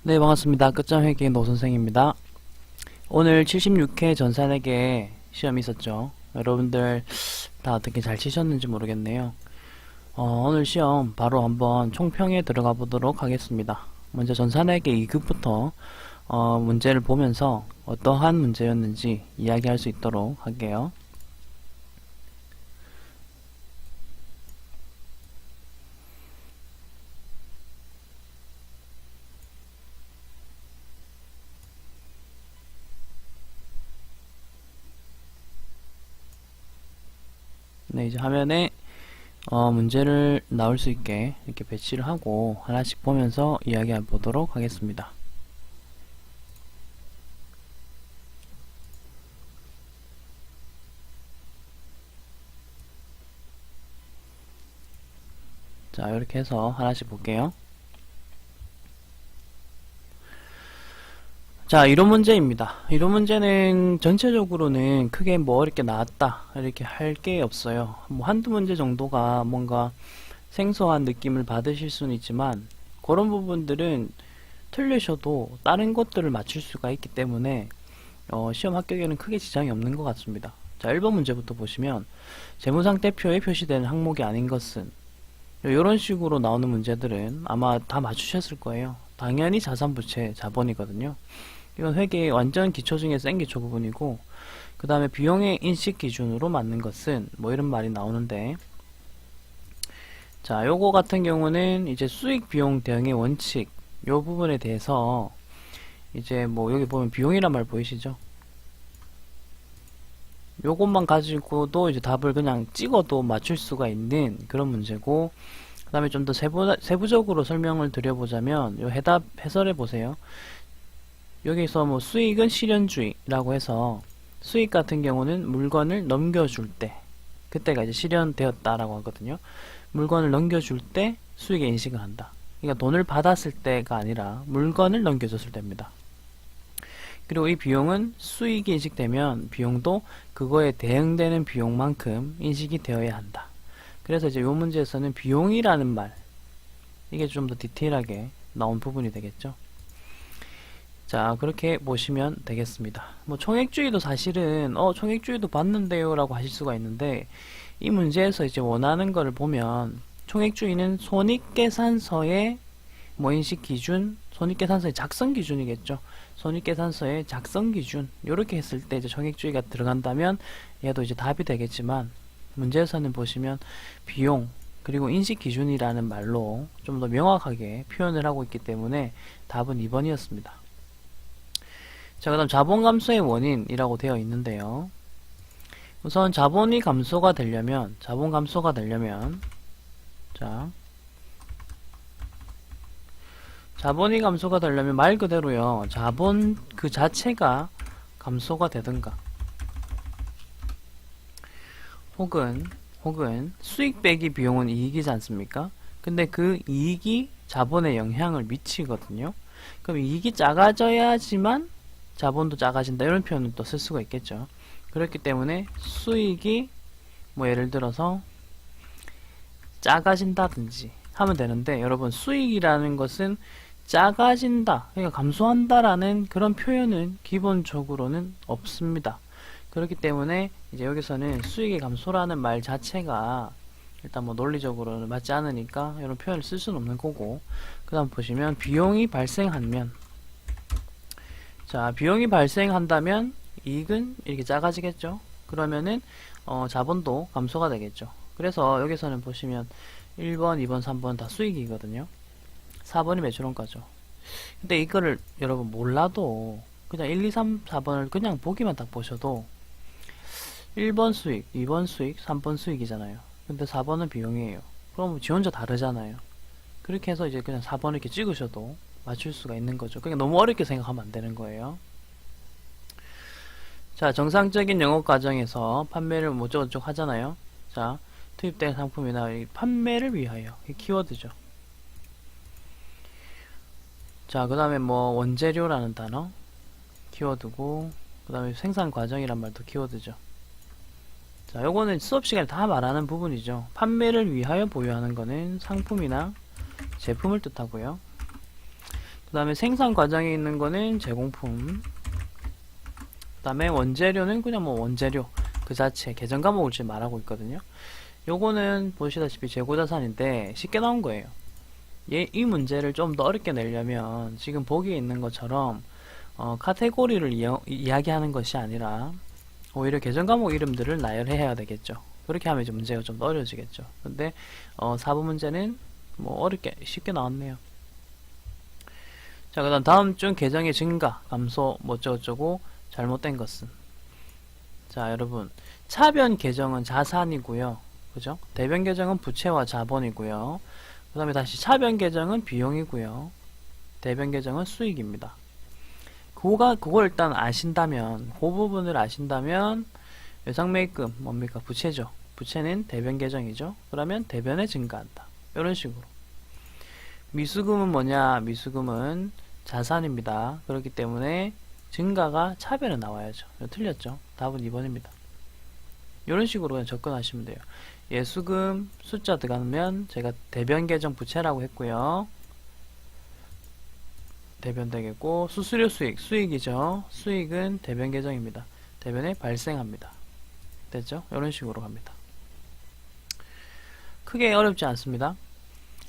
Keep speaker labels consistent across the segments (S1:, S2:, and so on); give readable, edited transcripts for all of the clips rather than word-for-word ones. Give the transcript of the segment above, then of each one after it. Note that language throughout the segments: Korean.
S1: 네, 반갑습니다. 끝점회계 노선생입니다. 오늘 76회 전산회계 시험이 있었죠. 여러분들 다 어떻게 잘 치셨는지 모르겠네요. 오늘 시험 바로 한번 총평에 들어가 보도록 하겠습니다. 먼저 전산회계 2급부터 문제를 보면서 어떠한 문제였는지 이야기할 수 있도록 할게요. 네, 이제 화면에 문제를 나올 수 있게 이렇게 배치를 하고 하나씩 보면서 이야기해 보도록 하겠습니다. 자, 이렇게 해서 하나씩 볼게요. 자, 이론 문제입니다. 이론 문제는 전체적으로는 크게 뭐 이렇게 나왔다 이렇게 할 게 없어요. 뭐 한두 문제 정도가 뭔가 생소한 느낌을 받으실 수는 있지만 그런 부분들은 틀리셔도 다른 것들을 맞출 수가 있기 때문에 시험 합격에는 크게 지장이 없는 것 같습니다. 자, 1번 문제부터 보시면 재무상태표에 표시되는 항목이 아닌 것은, 이런 식으로 나오는 문제들은 아마 다 맞추셨을 거예요. 당연히 자산부채 자본이거든요. 이건 회계의 완전 기초 중에 센 기초 부분이고, 그 다음에 비용의 인식 기준으로 맞는 것은 뭐 이런 말이 나오는데, 자, 요거 같은 경우는 이제 수익 비용 대응의 원칙, 요 부분에 대해서 이제 뭐 여기 보면 비용이란 말 보이시죠? 요것만 가지고도 이제 답을 그냥 찍어도 맞출 수가 있는 그런 문제고, 그 다음에 좀 더 세부적으로 설명을 드려보자면 요 해답 해설해 보세요. 여기서 뭐 수익은 실현주의라고 해서 수익 같은 경우는 물건을 넘겨줄 때, 그때가 이제 실현되었다라고 하거든요. 물건을 넘겨줄 때 수익의 인식을 한다. 그러니까 돈을 받았을 때가 아니라 물건을 넘겨줬을 때입니다. 그리고 이 비용은 수익이 인식되면 비용도 그거에 대응되는 비용만큼 인식이 되어야 한다. 그래서 이제 이 문제에서는 비용이라는 말, 이게 좀 더 디테일하게 나온 부분이 되겠죠. 자, 그렇게 보시면 되겠습니다. 뭐 총액주의도 사실은 총액주의도 봤는데요 라고 하실 수가 있는데, 이 문제에서 이제 원하는 거를 보면 총액주의는 손익계산서의 뭐 인식기준, 손익계산서의 작성기준이겠죠. 손익계산서의 작성기준, 요렇게 했을 때 이제 총액주의가 들어간다면 얘도 이제 답이 되겠지만, 문제에서는 보시면 비용 그리고 인식기준이라는 말로 좀 더 명확하게 표현을 하고 있기 때문에 답은 2번이었습니다. 자, 그 다음 자본 감소의 원인이라고 되어 있는데요. 우선 자본이 감소가 되려면, 자, 자본이 감소가 되려면 말 그대로요, 자본 그 자체가 감소가 되든가, 혹은 수익 빼기 비용은 이익이지 않습니까? 근데 그 이익이 자본에 영향을 미치거든요. 그럼 이익이 작아져야지만 자본도 작아진다, 이런 표현을 또 쓸 수가 있겠죠. 그렇기 때문에 수익이 뭐 예를 들어서 작아진다든지 하면 되는데, 여러분 수익이라는 것은 작아진다, 그러니까 감소한다라는 그런 표현은 기본적으로는 없습니다. 그렇기 때문에 이제 여기서는 수익의 감소라는 말 자체가 일단 뭐 논리적으로는 맞지 않으니까 이런 표현을 쓸 수는 없는 거고, 그 다음 보시면 비용이 발생하면, 자, 비용이 발생한다면 이익은 이렇게 작아지겠죠. 그러면은 자본도 감소가 되겠죠. 그래서 여기서는 보시면 1번, 2번, 3번 다 수익이거든요. 4번이 매출원가죠. 근데 이거를 여러분 몰라도 그냥 1, 2, 3, 4번을 그냥 보기만 딱 보셔도 1번 수익, 2번 수익, 3번 수익이잖아요. 근데 4번은 비용이에요. 그럼 지 혼자 다르잖아요. 그렇게 해서 이제 그냥 4번 이렇게 찍으셔도 맞출 수가 있는 거죠. 그러니까 너무 어렵게 생각하면 안 되는 거예요. 자, 정상적인 영업 과정에서 판매를 뭐 어쩌고저쩌고 하잖아요. 자, 투입된 상품이나 판매를 위하여, 이 키워드죠. 자, 그 다음에 뭐 원재료라는 단어 키워드고, 그 다음에 생산 과정이란 말도 키워드죠. 자, 요거는 수업 시간에 다 말하는 부분이죠. 판매를 위하여 보유하는 거는 상품이나 제품을 뜻하고요. 그 다음에 생산 과정에 있는 거는 제공품. 그 다음에 원재료는 그냥 뭐 원재료 그 자체 계정 과목을 지금 말하고 있거든요. 요거는 보시다시피 재고자산인데 쉽게 나온 거예요. 이 문제를 좀 더 어렵게 내려면 지금 보기에 있는 것처럼 카테고리를 이야기하는 것이 아니라 오히려 계정 과목 이름들을 나열해야 되겠죠. 그렇게 하면 이제 문제가 좀 더 어려워지겠죠. 근데 4번 문제는 뭐 어렵게 쉽게 나왔네요. 자, 그 다음 중 계정의 증가, 감소, 뭐 어쩌고저쩌고 잘못된 것은. 자, 여러분 차변 계정은 자산이고요. 그죠? 대변 계정은 부채와 자본이고요. 그 다음에 다시 차변 계정은 비용이고요. 대변 계정은 수익입니다. 그걸 일단 아신다면, 그 부분을 아신다면 외상매입금 뭡니까? 부채죠. 부채는 대변 계정이죠. 그러면 대변에 증가한다. 이런 식으로. 미수금은 뭐냐? 미수금은 자산입니다. 그렇기 때문에 증가가 차변에 나와야죠. 틀렸죠? 답은 2번입니다. 이런 식으로 그냥 접근하시면 돼요. 예수금 숫자 들어가면 제가 대변 계정 부채라고 했고요. 대변 되겠고, 수수료 수익이죠. 수익은 대변 계정입니다. 대변에 발생합니다. 됐죠? 이런 식으로 갑니다. 크게 어렵지 않습니다.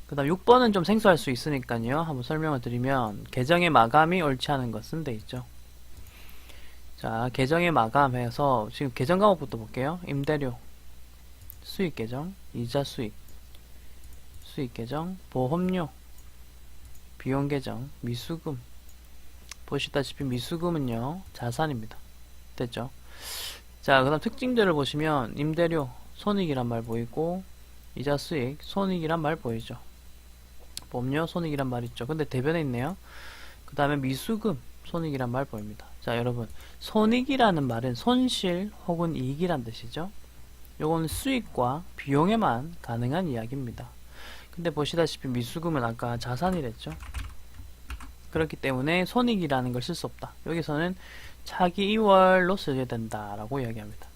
S1: 그 다음 6번은 좀 생소할 수 있으니까요. 한번 설명을 드리면 계정의 마감이 옳지 않은 것은 돼 있죠. 자, 계정의 마감해서 지금 계정 과목부터 볼게요. 임대료, 수익 계정, 이자 수익 계정, 보험료, 비용 계정, 미수금. 보시다시피 미수금은요, 자산입니다. 됐죠? 자, 그 다음 특징들을 보시면 임대료, 손익이란 말 보이고, 이자 수익, 손익이란 말 보이죠? 보험료, 손익이란 말 있죠? 근데 대변에 있네요. 그 다음에 미수금, 손익이란 말 보입니다. 자, 여러분, 손익이라는 말은 손실 혹은 이익이란 뜻이죠. 요거는 수익과 비용에만 가능한 이야기입니다. 근데 보시다시피 미수금은 아까 자산이랬죠. 그렇기 때문에 손익이라는 걸 쓸 수 없다. 여기서는 차기 2월로 써야 된다라고 이야기합니다.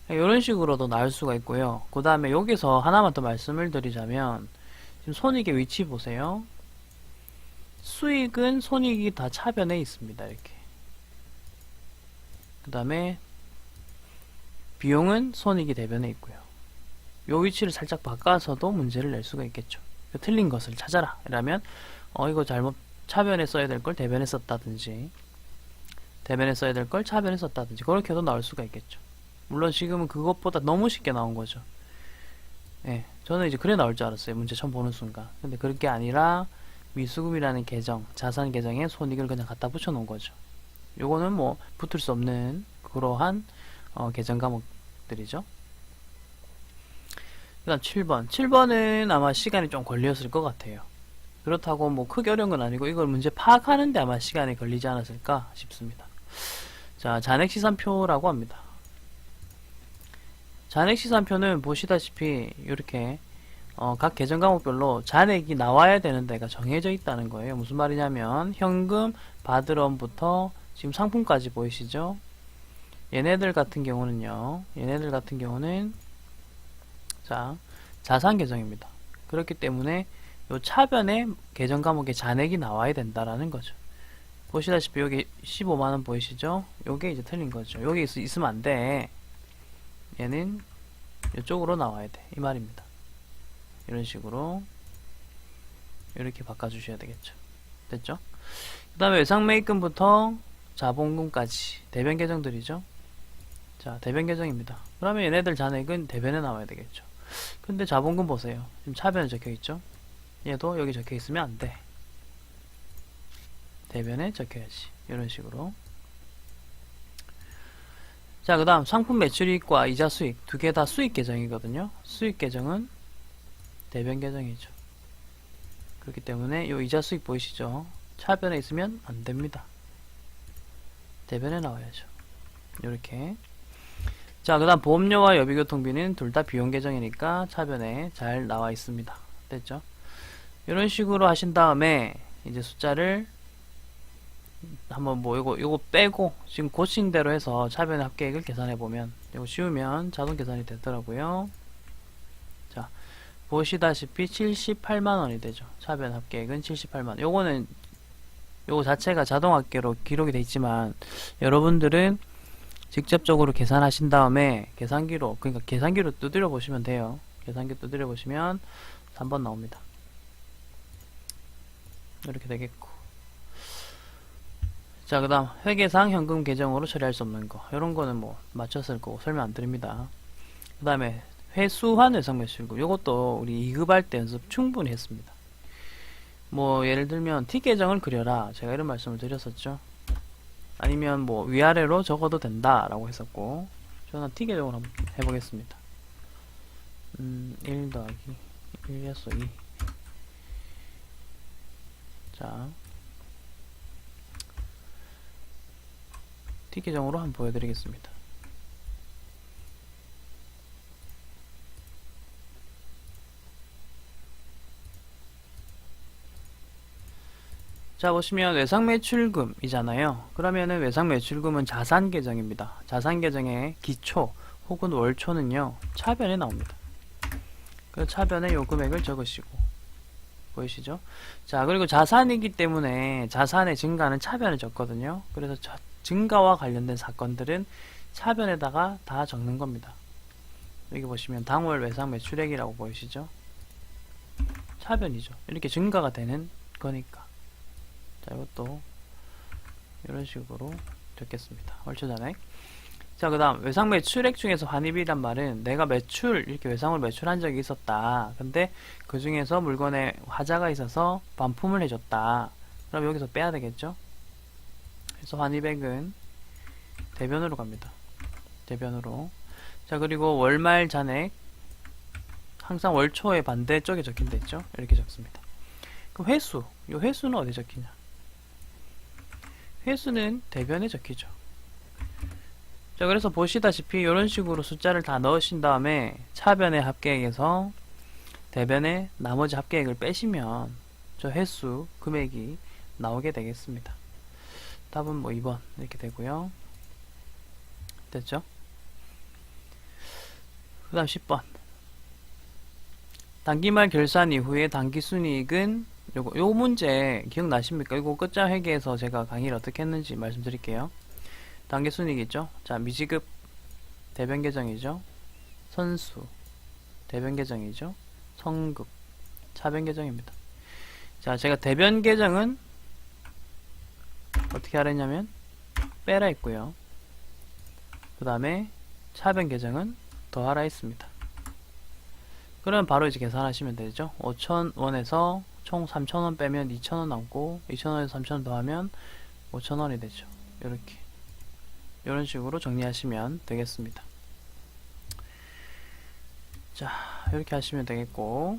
S1: 이런 식으로도 나올 수가 있고요. 그 다음에 여기서 하나만 더 말씀을 드리자면 지금 손익의 위치 보세요. 수익은 손익이 다 차변에 있습니다. 이렇게. 그 다음에 비용은 손익이 대변에 있고요. 요 위치를 살짝 바꿔서도 문제를 낼 수가 있겠죠. 틀린 것을 찾아라. 이러면 이거 잘못 차변에 써야 될 걸 대변에 썼다든지 대변에 써야 될 걸 차변에 썼다든지 그렇게 해도 나올 수가 있겠죠. 물론 지금은 그것보다 너무 쉽게 나온 거죠. 예, 저는 이제 그래 나올 줄 알았어요. 문제 처음 보는 순간. 근데 그렇게 아니라 미수금이라는 계정, 자산 계정에 손익을 그냥 갖다 붙여 놓은 거죠. 요거는 뭐 붙을 수 없는 그러한 계정 과목들이죠. 그 다음 7번. 7번은 아마 시간이 좀 걸렸을 것 같아요. 그렇다고 뭐 크게 어려운 건 아니고 이걸 문제 파악하는데 아마 시간이 걸리지 않았을까 싶습니다. 자, 잔액시산표라고 합니다. 잔액시산표는 보시다시피 이렇게 각 계정 과목별로 잔액이 나와야 되는 데가 정해져 있다는 거예요. 무슨 말이냐면 현금 받으러부터 지금 상품까지 보이시죠? 얘네들 같은 경우는요. 자, 자산 계정입니다. 그렇기 때문에 요 차변에 계정 과목에 잔액이 나와야 된다라는 거죠. 보시다시피 여기 15만원 보이시죠? 요게 이제 틀린 거죠. 여기 있으면 안 돼. 얘는 이쪽으로 나와야 돼. 이 말입니다. 이런 식으로 이렇게 바꿔주셔야 되겠죠. 됐죠? 그 다음에 외상매입금부터 자본금까지 대변 계정들이죠. 자, 대변 계정입니다. 그러면 얘네들 잔액은 대변에 나와야 되겠죠. 근데 자본금 보세요. 지금 차변에 적혀있죠. 얘도 여기 적혀있으면 안 돼. 대변에 적혀야지. 이런 식으로. 자, 그 다음 상품 매출이익과 이자 수익 두 개 다 수익 계정이거든요. 수익 계정은 대변 계정이죠. 그렇기 때문에 이 이자 수익 보이시죠? 차변에 있으면 안 됩니다. 대변에 나와야죠. 이렇게. 자, 그 다음 보험료와 여비교통비는 둘 다 비용 계정이니까 차변에 잘 나와 있습니다. 됐죠? 이런 식으로 하신 다음에 이제 숫자를 한번 뭐 요거 빼고 지금 고친 대로 해서 차변의 합계액을 계산해 보면 이거 씌우면 자동 계산이 되더라고요. 자, 보시다시피 78만원이 되죠. 차변 합계액은 78만원. 요거는 요거 자체가 자동 합계로 기록이 돼 있지만 여러분들은 직접적으로 계산하신 다음에 계산기로, 그러니까 계산기로 두드려 보시면 돼요. 계산기 두드려 보시면 3번 나옵니다. 이렇게 되겠고. 자, 그 다음 회계상 현금 계정으로 처리할 수 없는 거, 이런 거는 뭐 맞췄을 거고 설명 안 드립니다. 그 다음에 회수한 외상 매출금, 요것도 우리 2급할 때 연습 충분히 했습니다. 뭐 예를 들면 T 계정을 그려라, 제가 이런 말씀을 드렸었죠. 아니면 뭐 위아래로 적어도 된다 라고 했었고, 저는 T 계정으로 한번 해보겠습니다. 1 더하기 1에서 2. 자, T 계정으로 한번 보여드리겠습니다. 자, 보시면 외상매출금이잖아요. 그러면은 외상매출금은 자산계정입니다. 자산계정의 기초 혹은 월초는요, 차변에 나옵니다. 그 차변에 요 금액을 적으시고, 보이시죠? 자, 그리고 자산이기 때문에 자산의 증가는 차변에 적거든요. 그래서 증가와 관련된 사건들은 차변에다가 다 적는 겁니다. 여기 보시면 당월 외상매출액이라고 보이시죠? 차변이죠. 이렇게 증가가 되는 거니까. 자, 이것도 이런 식으로 적겠습니다. 월초잔액. 자, 그 다음 외상 매출액 중에서 환입이란 말은 내가 매출, 이렇게 외상을 매출한 적이 있었다. 근데 그 중에서 물건에 화자가 있어서 반품을 해줬다. 그럼 여기서 빼야 되겠죠? 그래서 환입액은 대변으로 갑니다. 대변으로. 자, 그리고 월말 잔액, 항상 월초의 반대쪽에 적힌다 했죠? 이렇게 적습니다. 그럼 회수, 이 회수는 어디 적히냐? 회수는 대변에 적히죠. 자, 그래서 보시다시피 이런 식으로 숫자를 다 넣으신 다음에 차변의 합계액에서 대변의 나머지 합계액을 빼시면 저 횟수 금액이 나오게 되겠습니다. 답은 뭐 2번 이렇게 되고요. 됐죠? 그 다음 10번. 단기말 결산 이후에 당기순이익은 요 문제 기억나십니까? 이거 끝장 회계에서 제가 강의를 어떻게 했는지 말씀드릴게요. 당기순이익 있죠? 자, 미지급 대변 계정이죠? 선수 대변 계정이죠? 성급 차변 계정입니다. 자, 제가 대변 계정은 어떻게 하라 했냐면 빼라 했고요. 그 다음에 차변 계정은 더하라 했습니다. 그러면 바로 이제 계산하시면 되죠. 5,000원에서 총 3,000원 빼면 2,000원 남고 2,000원에서 3,000원 더하면 5,000원이 되죠. 이렇게 이런 식으로 정리하시면 되겠습니다. 자, 이렇게 하시면 되겠고,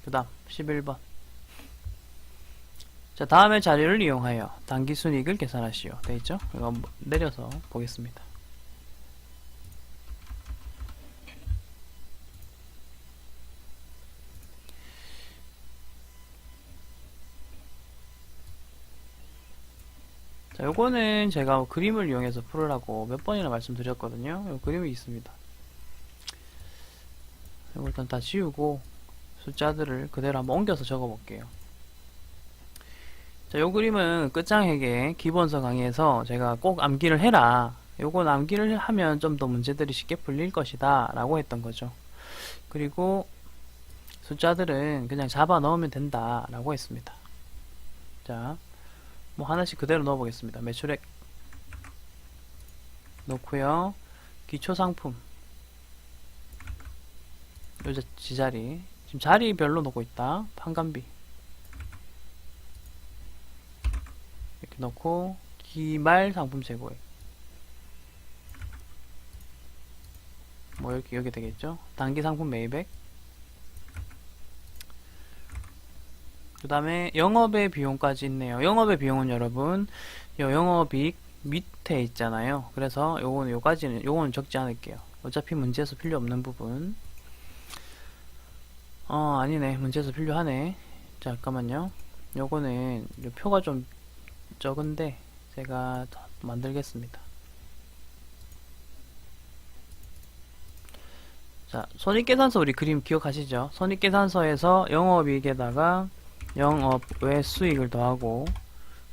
S1: 그 다음 11번. 자, 다음의 자료를 이용하여 당기순이익을 계산하시오. 되어있죠? 이거 내려서 보겠습니다. 자, 요거는 제가 그림을 이용해서 풀으라고 몇 번이나 말씀드렸거든요. 요 그림이 있습니다. 이거 일단 다 지우고 숫자들을 그대로 한번 옮겨서 적어 볼게요. 자, 요 그림은 끝장회계 기본서 강의에서 제가 꼭 암기를 해라, 요건 암기를 하면 좀 더 문제들이 쉽게 풀릴 것이다 라고 했던 거죠. 그리고 숫자들은 그냥 잡아 넣으면 된다 라고 했습니다. 자, 뭐 하나씩 그대로 넣어 보겠습니다. 매출액 넣고요. 기초상품 요 지자리, 지금 자리별로 넣고 있다. 판관비 이렇게 넣고, 기말 상품 재고액 뭐 이렇게 여기 되겠죠. 단기 상품 매입액, 그 다음에 영업의 비용까지 있네요. 영업의 비용은 여러분 요 영업이익 밑에 있잖아요. 그래서 요거는 요까지는 요거는 적지 않을게요. 어차피 문제에서 필요 없는 부분. 아니네, 문제에서 필요하네. 잠깐만요. 요거는 요 표가 좀 적은데 제가 더 만들겠습니다. 자, 손익계산서 우리 그림 기억하시죠? 손익계산서에서 영업이익에다가 영업 외 수익을 더하고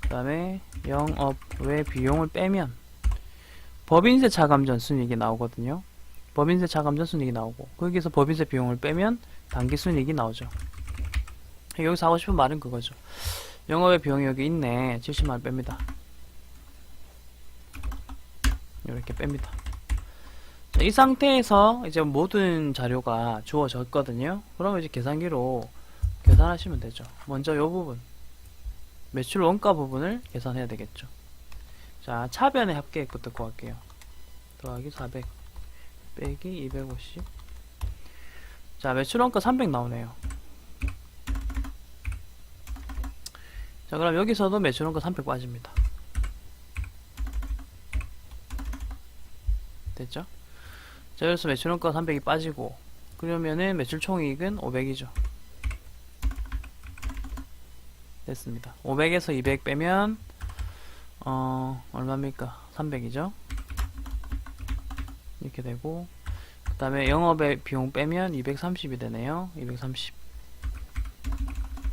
S1: 그 다음에 영업 외 비용을 빼면 법인세 차감전 순이익이 나오거든요. 법인세 차감전 순이익이 나오고 거기서 법인세 비용을 빼면 당기순이익이 나오죠. 여기서 하고 싶은 말은 그거죠. 영업의 비용이 여기 있네. 70만원 뺍니다. 이렇게 뺍니다. 자, 이 상태에서 이제 모든 자료가 주어졌거든요. 그러면 이제 계산기로 계산하시면 되죠. 먼저 이 부분 매출 원가 부분을 계산해야 되겠죠. 자, 차변의 합계액부터 구할게요. 더하기 400 빼기 250. 자, 매출 원가 300 나오네요. 자, 그럼 여기서도 매출 원가 300 빠집니다. 됐죠? 자, 여기서 매출 원가 300이 빠지고 그러면은 매출 총이익은 500이죠. 됐습니다. 500에서 200 빼면 얼마입니까? 300이죠. 이렇게 되고 그 다음에 영업의 비용 빼면 230이 되네요. 230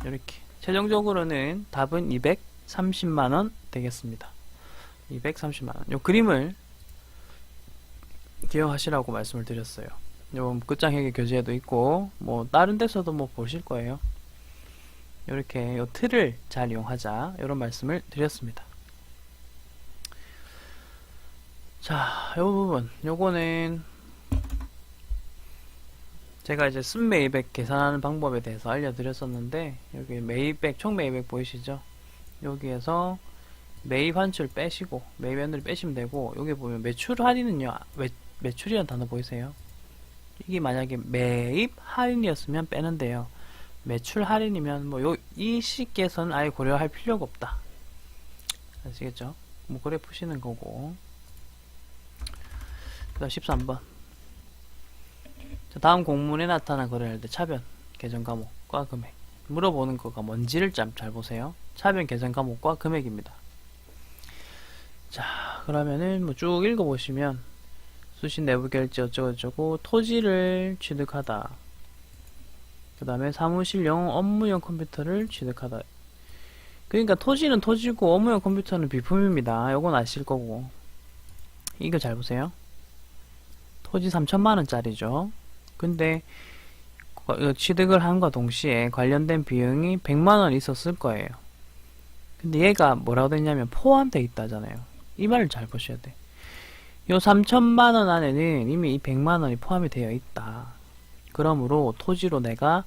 S1: 이렇게 최종적으로는 답은 230만원 되겠습니다. 230만원. 요 그림을 기억하시라고 말씀을 드렸어요. 요 끝장회계 교재에도 있고 뭐 다른 데서도 뭐 보실 거예요. 이렇게 요 틀을 잘 이용하자 이런 말씀을 드렸습니다. 자, 요 부분 요거는 제가 이제 순매입액 계산하는 방법에 대해서 알려드렸었는데 여기 매입액 총 매입액 보이시죠? 여기에서 매입 환출 빼시고 매입 환출 빼시면 되고 여기 보면 매출 할인은요 매출이라는 단어 보이세요? 이게 만약에 매입 할인이었으면 빼는데요. 매출 할인이면 뭐 이 시기에서는 아예 고려할 필요가 없다. 아시겠죠? 뭐 그래 푸시는 거고. 그 다음 13번. 자, 다음 공문에 나타난 거래할 때 차변, 계정 과목과 금액. 물어보는 거가 뭔지를 잘 보세요. 차변, 계정 과목과 금액입니다. 자, 그러면은 뭐 쭉 읽어보시면 수신 내부 결제 어쩌고저쩌고 토지를 취득하다. 그 다음에 사무실용 업무용 컴퓨터를 취득하다. 그러니까 토지는 토지고 업무용 컴퓨터는 비품입니다. 요건 아실 거고. 이거 잘 보세요. 토지 3천만원짜리죠. 근데 취득을 한과 동시에 관련된 비용이 100만원 있었을 거예요. 근데 얘가 뭐라고 됐냐면 포함되어 있다잖아요. 이 말을 잘 보셔야 돼. 요 3천만원 안에는 이미 이 100만원이 포함이 되어 있다. 그러므로 토지로 내가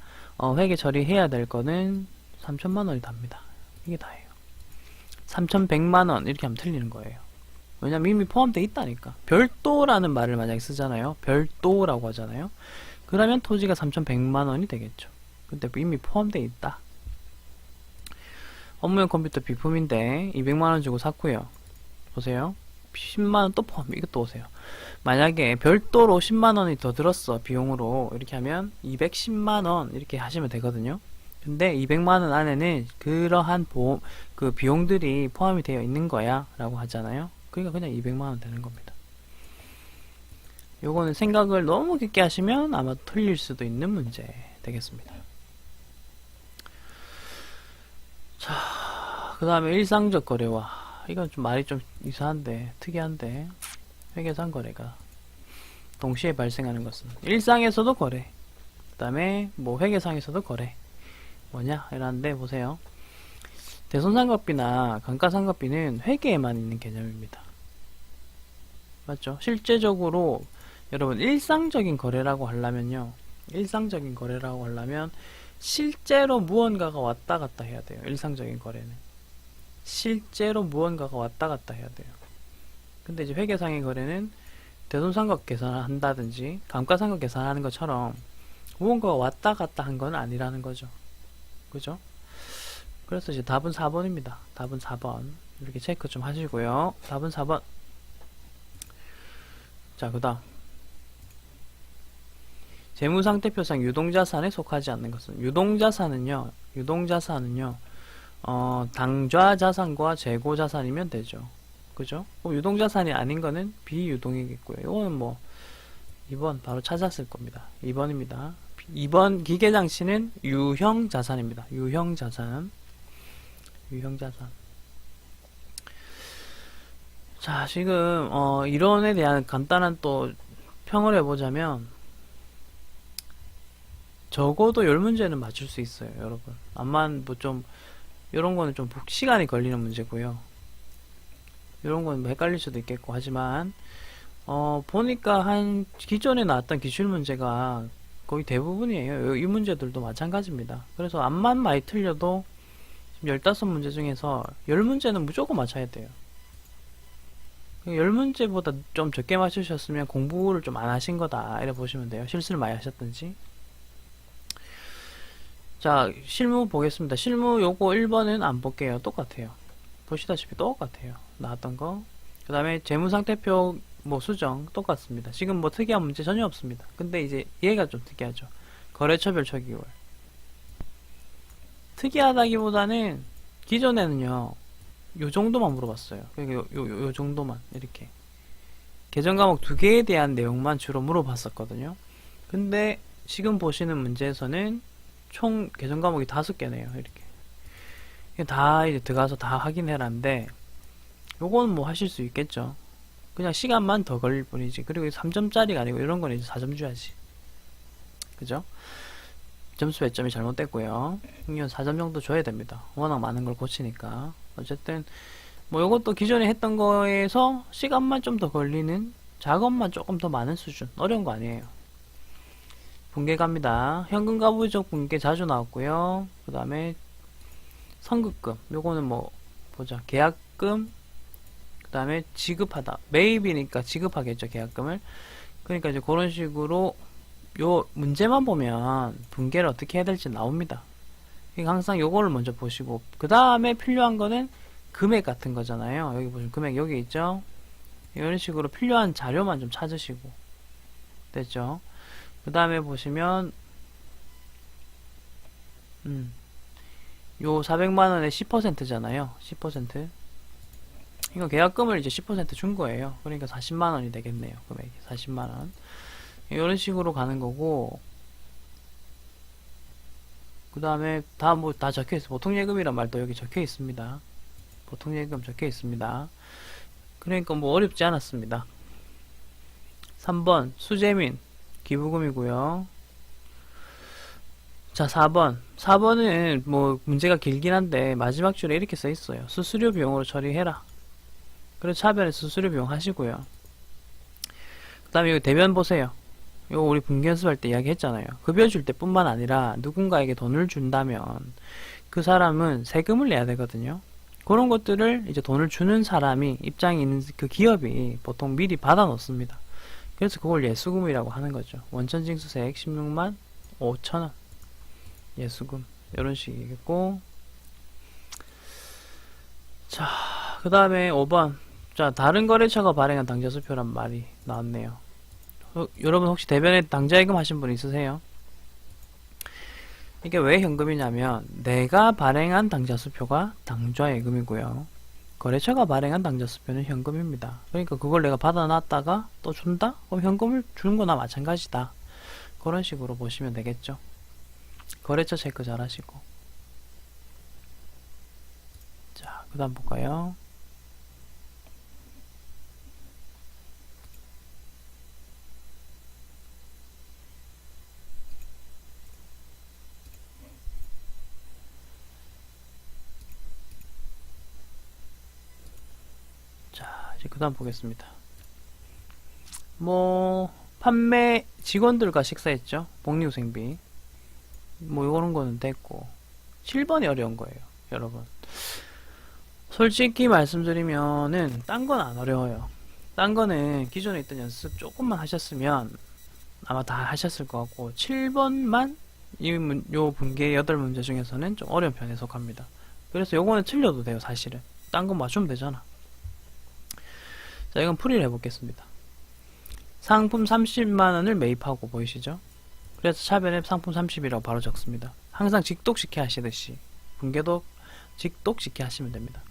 S1: 회계 처리해야 될 거는 3천만원이 답니다. 이게 다예요. 3,100만원 이렇게 하면 틀리는 거예요. 왜냐면 이미 포함되어 있다니까. 별도라는 말을 만약에 쓰잖아요. 별도라고 하잖아요. 그러면 토지가 3,100만원이 되겠죠. 근데 이미 포함되어 있다. 업무용 컴퓨터 비품인데 200만원 주고 샀고요. 보세요. 10만원 또 포함. 이것도 보세요. 만약에 별도로 10만원이 더 들었어. 비용으로. 이렇게 하면 210만원 이렇게 하시면 되거든요. 근데 200만원 안에는 그러한 그 비용들이 포함이 되어 있는 거야. 라고 하잖아요. 그러니까 그냥 200만원 되는 겁니다. 요거는 생각을 너무 깊게 하시면 아마 틀릴 수도 있는 문제 되겠습니다. 자, 그 다음에 일상적 거래와 이건 좀 말이 좀 이상한데 특이한데 회계상 거래가 동시에 발생하는 것은 일상에서도 거래 그 다음에 뭐 회계상에서도 거래 뭐냐 이러는데 보세요. 대손상각비나 감가상각비는 회계에만 있는 개념입니다. 맞죠? 실제적으로 여러분 일상적인 거래라고 하려면요. 일상적인 거래라고 하려면 실제로 무언가가 왔다 갔다 해야 돼요. 일상적인 거래는. 실제로 무언가가 왔다 갔다 해야 돼요. 근데 이제 회계상의 거래는 대손상각 계산을 한다든지 감가상각 계산하는 것처럼 무언가가 왔다 갔다 한 건 아니라는 거죠. 그죠? 그래서 이제 답은 4번입니다. 답은 4번. 이렇게 체크 좀 하시고요. 답은 4번. 자, 그 다음. 재무상태표상 유동자산에 속하지 않는 것은 유동자산은요. 당좌자산과 재고자산이면 되죠. 그죠? 유동자산이 아닌 거는 비유동이겠고요. 이거는 뭐 2번 바로 찾았을 겁니다. 2번입니다. 2번 기계장치는 유형 자산입니다. 유형 자산. 유형 자산. 자, 지금 이론에 대한 간단한 또 평을 해보자면 적어도 10문제는 맞출 수 있어요, 여러분. 암만 뭐 좀 이런 거는 좀 시간이 걸리는 문제고요. 이런 건 헷갈릴 수도 있겠고 하지만 보니까 한 기존에 나왔던 기출 문제가 거의 대부분이에요. 이 문제들도 마찬가지입니다. 그래서 암만 많이 틀려도 지금 15문제 중에서 10문제는 무조건 맞춰야 돼요. 10문제보다 좀 적게 맞추셨으면 공부를 좀 안 하신 거다 이렇게 보시면 돼요. 실수를 많이 하셨든지. 자, 실무 보겠습니다. 실무 요거 1번은 안 볼게요. 똑같아요. 보시다시피 똑같아요. 나왔던 거. 그 다음에 재무상태표 뭐 수정 똑같습니다. 지금 뭐 특이한 문제 전혀 없습니다. 근데 이제 얘가 좀 특이하죠. 거래처별 초기월. 특이하다기보다는 기존에는요 요 정도만 물어봤어요. 그러니까 요 정도만 이렇게 개정 과목 2개에 대한 내용만 주로 물어봤었거든요. 근데 지금 보시는 문제에서는 총 개정 과목이 5개네요. 이렇게 다 이제 들어가서 다 확인해라는데 요건 뭐 하실 수 있겠죠. 그냥 시간만 더 걸릴 뿐이지. 그리고 3점짜리가 아니고 이런 건 이제 4점 줘야지. 그죠? 점수 배점이 잘못됐고요. 이건 4점 정도 줘야 됩니다. 워낙 많은 걸 고치니까. 어쨌든 뭐 요것도 기존에 했던 거에서 시간만 좀 더 걸리는 작업만 조금 더 많은 수준. 어려운 거 아니에요. 분계 갑니다. 현금과 부적 분계 자주 나왔고요. 그 다음에 선급금. 요거는 뭐 보자. 계약금. 그 다음에 지급하다. 매입이니까 지급하겠죠. 계약금을. 그러니까 이제 그런 식으로 요 문제만 보면 분계를 어떻게 해야 될지 나옵니다. 그러니까 항상 요거를 먼저 보시고 그 다음에 필요한 거는 금액 같은 거잖아요. 여기 보시면 금액 여기 있죠. 이런 식으로 필요한 자료만 좀 찾으시고 됐죠. 그 다음에 보시면 요 400만원에 10%잖아요 10%. 이거 계약금을 이제 10% 준 거예요. 그러니까 40만원이 되겠네요. 금액이 40만원. 이런 식으로 가는 거고, 그 다음에 다 뭐 다 적혀 있어. 보통예금이란 말도 여기 적혀 있습니다. 보통예금 적혀 있습니다. 그러니까 뭐 어렵지 않았습니다. 3번 수재민 기부금이고요. 자, 4번. 4번은 뭐 문제가 길긴 한데 마지막 줄에 이렇게 써 있어요. 수수료 비용으로 처리해라. 그래서 차변에 수수료 비용 하시고요. 그 다음에 여기 대변 보세요. 이거 우리 분기 연습할 때 이야기 했잖아요. 급여 줄 때 뿐만 아니라 누군가에게 돈을 준다면 그 사람은 세금을 내야 되거든요. 그런 것들을 이제 돈을 주는 사람이 입장에 있는 그 기업이 보통 미리 받아 놓습니다. 그래서 그걸 예수금이라고 하는 거죠. 원천징수세액 16만 5천원 예수금 이런 식이겠고, 자, 그 다음에 5번. 자, 다른 거래처가 발행한 당좌수표란 말이 나왔네요. 여러분 혹시 대변에 당좌예금 하신 분 있으세요? 이게 왜 현금이냐면 내가 발행한 당좌수표가 당좌예금이고요. 거래처가 발행한 당좌수표는 현금입니다. 그러니까 그걸 내가 받아놨다가 또 준다? 그럼 현금을 주는 거나 마찬가지다. 그런 식으로 보시면 되겠죠. 거래처 체크 잘 하시고. 자, 그 다음 볼까요? 자, 이제 그 다음 보겠습니다. 뭐 판매 직원들과 식사했죠. 복리후생비. 뭐 이런 거는 됐고 7번이 어려운 거예요, 여러분. 솔직히 말씀드리면은 딴 건 안 어려워요. 딴 거는 기존에 있던 연습 조금만 하셨으면 아마 다 하셨을 것 같고 7번만 요 분계 8문제 중에서는 좀 어려운 편에 속합니다. 그래서 요거는 틀려도 돼요, 사실은. 딴 건 맞추면 되잖아. 자, 이건 풀이를 해보겠습니다. 상품 30만원을 매입하고 보이시죠? 그래서 차변에 상품 30이라고 바로 적습니다. 항상 직독식해 하시듯이 분계도 직독식해 하시면 됩니다.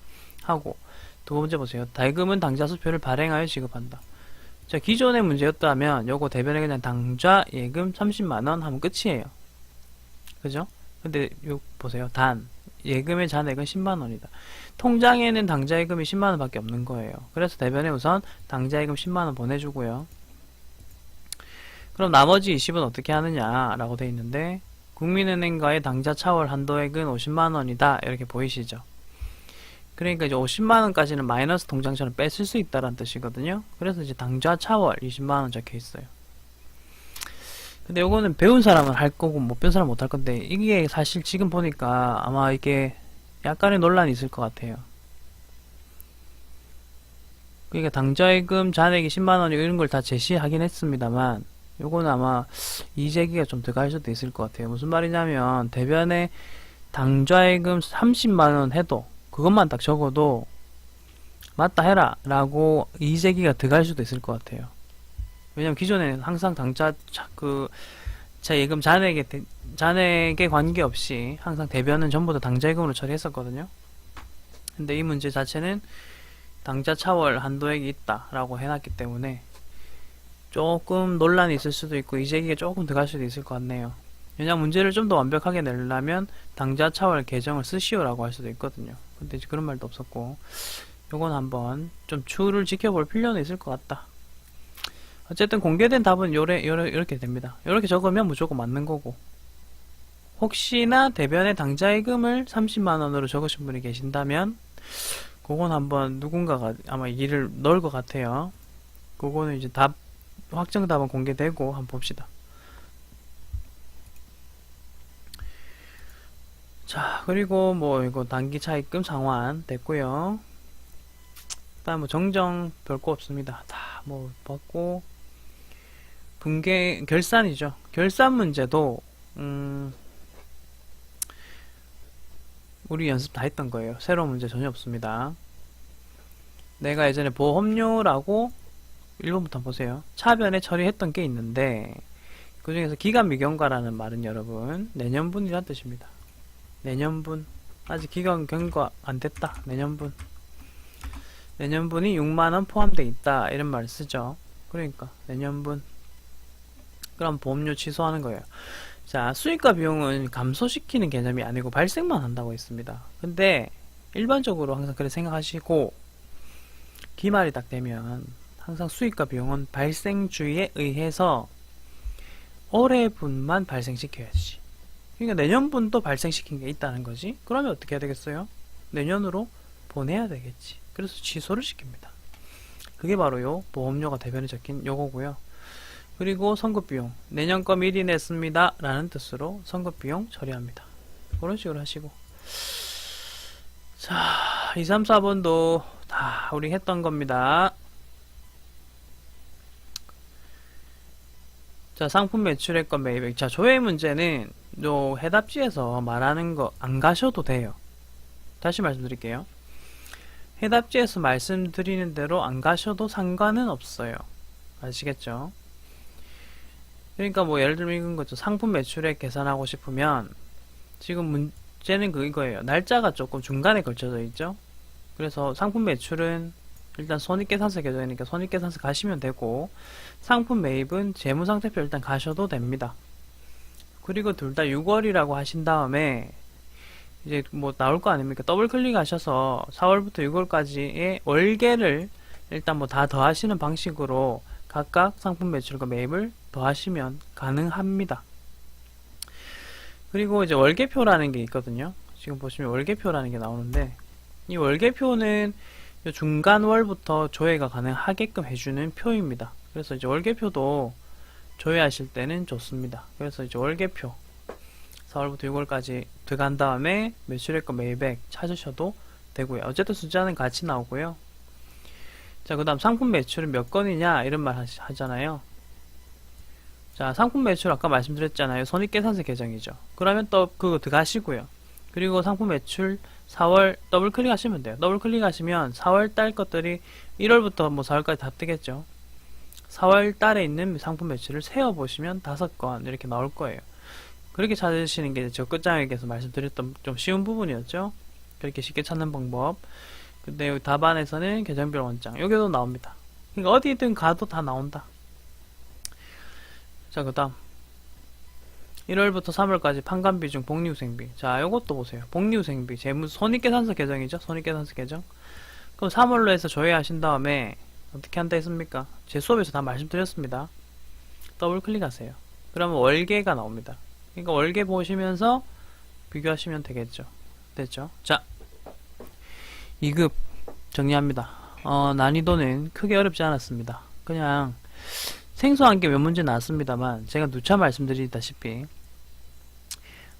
S1: 하고 두 번째 보세요. 대금은 당좌수표를 발행하여 지급한다. 자, 기존의 문제였다면 요거 대변에 그냥 당좌 예금 30만원 하면 끝이에요. 그죠? 근데 요 보세요. 단 예금의 잔액은 10만원이다. 통장에는 당좌 예금이 10만원 밖에 없는 거예요. 그래서 대변에 우선 당좌 예금 10만원 보내주고요. 그럼 나머지 20은 어떻게 하느냐 라고 돼 있는데, 국민은행과의 당좌 차월 한도액은 50만원이다 이렇게 보이시죠? 그러니까 이제 50만원까지는 마이너스 통장처럼 뺏을 수 있다는 뜻이거든요. 그래서 이제 당좌 차월 20만원 적혀 있어요. 근데 요거는 배운 사람은 할 거고 못 배운 사람은 못 할 건데, 이게 사실 지금 보니까 아마 이게 약간의 논란이 있을 것 같아요. 그러니까 당좌예금 잔액이 10만원 이런 걸 다 제시하긴 했습니다만, 요거는 아마 이재기가 좀 들어갈 수도 있을 것 같아요. 무슨 말이냐면 대변에 당좌예금 30만원 해도 그것만 딱 적어도 맞다 해라 라고 이재기가 들어갈 수도 있을 것 같아요. 왜냐면 기존에는 항상 당좌 예금 잔액에 관계없이 항상 대변은 전부 다 당좌예금으로 처리했었거든요. 근데 이 문제 자체는 당좌 차월 한도액이 있다 라고 해놨기 때문에 조금 논란이 있을 수도 있고 이재기가 조금 들어갈 수도 있을 것 같네요. 왜냐면 문제를 좀 더 완벽하게 내려면 당좌 차월 계정을 쓰시오라고 할 수도 있거든요. 근데 이제 그런 말도 없었고, 요건 한번 좀 추후를 지켜볼 필요는 있을 것 같다. 어쨌든 공개된 답은 요렇게 됩니다. 요렇게 적으면 무조건 맞는 거고, 혹시나 대변에 당좌예금을 30만원으로 적으신 분이 계신다면 그건 한번 누군가가 아마 일을 넣을 것 같아요. 그거는 이제 확정 답은 공개되고 한번 봅시다. 자, 그리고 뭐 이거 단기 차입금 상환 됐고요. 그다음 뭐 정정 별거 없습니다. 다 뭐 받고, 결산이죠. 결산 문제도 우리 연습 다 했던 거예요. 새로운 문제 전혀 없습니다. 내가 예전에 보험료라고 1번부터 한번 보세요. 차변에 처리했던 게 있는데, 그 중에서 기간 미경과라는 말은 여러분 내년분이란 뜻입니다. 내년분, 아직 기간 경과 안 됐다. 내년분이 6만원 포함되어 있다 이런 말을 쓰죠. 그러니까 내년분. 그럼 보험료 취소하는 거예요. 자, 수익과 비용은 감소시키는 개념이 아니고 발생만 한다고 했습니다. 근데 일반적으로 항상 그렇게 생각하시고, 기말이 딱 되면 항상 수익과 비용은 발생주의에 의해서 올해분만 발생시켜야지. 그러니까 내년분도 발생시킨 게 있다는 거지. 그러면 어떻게 해야 되겠어요? 내년으로 보내야 되겠지. 그래서 취소를 시킵니다. 그게 바로 요 보험료가 대변에 적힌 요거고요. 그리고 선급비용, 내년 거 미리 냈습니다 라는 뜻으로 선급비용 처리합니다. 그런 식으로 하시고, 자, 2, 3, 4번도 다 우리 했던 겁니다. 자, 상품 매출액과 매입액. 자, 조회 문제는 요 해답지에서 말하는 거 안 가셔도 돼요. 다시 말씀드릴게요. 해답지에서 말씀드리는 대로 안 가셔도 상관은 없어요. 아시겠죠? 그러니까 뭐 예를 들면 이건 거죠. 상품 매출액 계산하고 싶으면 지금 문제는 그거예요. 날짜가 조금 중간에 걸쳐져 있죠. 그래서 상품 매출은 일단 손익계산서 계정이니까 손익계산서 가시면 되고, 상품 매입은 재무상태표 일단 가셔도 됩니다. 그리고 둘 다 6월이라고 하신 다음에 이제 뭐 나올 거 아닙니까? 더블 클릭하셔서 4월부터 6월까지의 월계를 일단 뭐 다 더하시는 방식으로 각각 상품 매출과 매입을 더하시면 가능합니다. 그리고 이제 월계표라는 게 있거든요. 지금 보시면 월계표라는 게 나오는데, 이 월계표는 중간월부터 조회가 가능하게끔 해주는 표입니다. 그래서 이제 월계표도 조회하실 때는 좋습니다. 그래서 이제 월계표 4월부터 6월까지 들어간 다음에 매출액과 매입액 찾으셔도 되고요. 어쨌든 숫자는 같이 나오고요. 자, 그 다음 상품 매출은 몇 건이냐 이런 말 하잖아요. 자, 상품 매출 아까 말씀드렸잖아요. 손익계산서 계정이죠. 그러면 또 그거 들어가시고요. 그리고 상품 매출 4월 더블 클릭하시면 돼요. 더블 클릭하시면 4월 달 것들이 1월부터 뭐 4월까지 다 뜨겠죠. 4월 달에 있는 상품 매출을 세어보시면 5건 이렇게 나올 거예요. 그렇게 찾으시는 게 저 끝장에서 말씀드렸던 좀 쉬운 부분이었죠. 그렇게 쉽게 찾는 방법. 근데 여기 답안에서는 계정별 원장 여기도 나옵니다. 그러니까 어디든 가도 다 나온다. 자, 그 다음 1월부터 3월까지 판관비중 복리후생비. 자, 요것도 보세요. 복리후생비 재무 손익계산서 계정이죠. 손익계산서 계정. 그럼 3월로 해서 조회하신 다음에 어떻게 한다 했습니까? 제 수업에서 다 말씀드렸습니다. 더블 클릭하세요. 그러면 월계가 나옵니다. 그러니까 월계 보시면서 비교하시면 되겠죠. 됐죠? 자, 2급 정리합니다. 난이도는 크게 어렵지 않았습니다. 그냥 생소한 게 몇 문제 나왔습니다만 제가 누차 말씀드리다시피